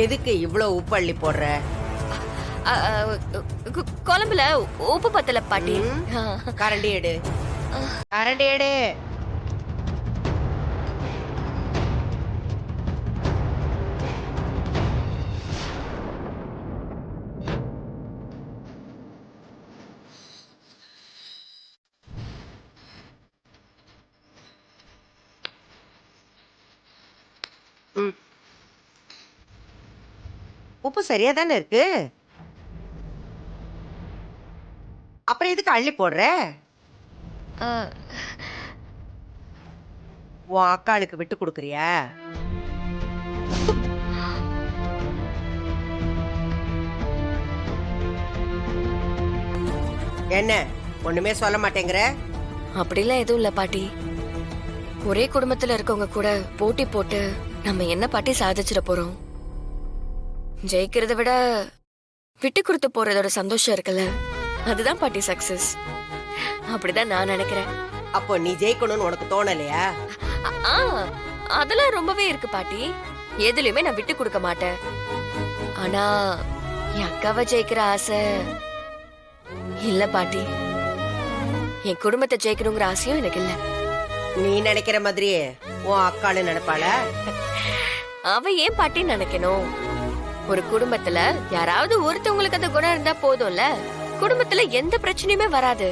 எதுக்கு இவ்வளவு உப்பு அள்ளி போடுற? குழம்புல உப்பு பத்தல பாட்டி. கரண்டி எடு, கரண்டி எடு. உப்பு சரியா தானே இருக்கு. அப்புறம் எதுக்கு அள்ளி போடுற? உன் அக்காளுக்கு விட்டு கொடுக்குறியா? என்ன ஒண்ணுமே சொல்ல மாட்டேங்கிற? அப்படிலாம் எதுவும் இல்ல பாட்டி. ஒரே குடும்பத்துல இருக்கவங்க கூட போட்டி போட்டு நம்ம என்ன பாட்டி சாதிச்சிட போறோம்? ஜெயிக்கிறத விட விட்டு கொடுத்து போறதோட சந்தோஷம் இருக்குல்ல, அதுதான் பாட்டி சக்சஸ். அப்படிதான் நான் நினைக்கிறேன். அப்போ நீ ஜெயிக்கணும்னு உனக்கு தோணலையா? அதெல்லாம் ரொம்பவே இருக்கு பாட்டி. எதுலயுமே நான் விட்டு கொடுக்க மாட்டேன். ஆனா என் அக்காவை ஜெயிக்கிற ஆசை இல்ல பாட்டி. என் குடும்பத்தை ஜெயிக்கணுங்கிற ஆசையும் எனக்கு இல்ல. நீ நினைக்கிற மாதிரியே உன் அக்காளு நினைப்பாள? அவ ஏன் பாட்டி நினைக்கணும்? ஒரு குடும்பத்துல யாராவது ஒருத்தவங்களுக்கு அந்த குணம் இருந்தா போதும்ல, குடும்பத்துல எந்த பிரச்சனையுமே வராது.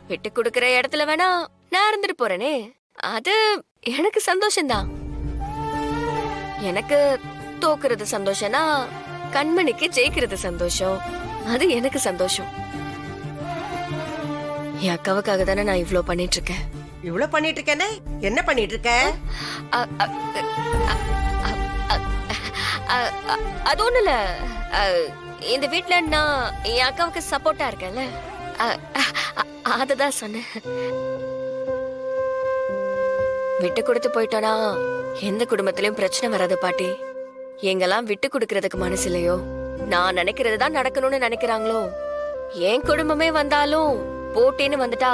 விட்டு கொடுக்கிற இடத்துல வேணா நான் இருந்துட்டு போறேனே, அது எனக்கு சந்தோஷம்தான். எனக்கு தோக்குறது சந்தோஷம்னா கண்மணிக்கு ஜெயிக்கிறது சந்தோஷம், அது எனக்கு சந்தோஷம். என் அக்காவுக்காக தானே நான் இவ்ளோ பண்ணிட்டு இருக்கேன். இவ்ளோ பண்ணிட்டு இருக்கேன்னு என்ன பண்ணிட்டு இருக்க? அது ஒண்ணு இல்ல. இந்த வீட்ல நான் என் அக்காவுக்கு சப்போர்ட்டா இருக்கேன்ல, அததான் சொன்னேன். விட்டு கொடுத்து போயிட்டோனா எந்த குடும்பத்திலயும் பிரச்சனை வராது பாட்டி. எங்கெல்லாம் விட்டு கொடுக்கறதுக்கு மனசு இல்லையோ, நான் நினைக்கிறது தான் நடக்கணும்னு நினைக்கிறாங்களோ, என் குடும்பமே வந்தாலும் போட்டின்னு வந்துட்டா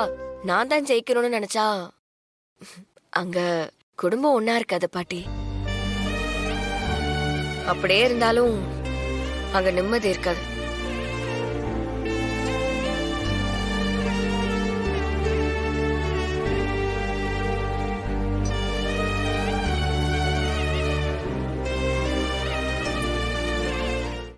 நான் தான் ஜெயிக்கணும்னு நினைச்சா அங்க குடும்பம் ஒன்னா இருக்காது பாட்டி. அப்படியே இருந்தாலும் அங்க நிம்மதி இருக்காது.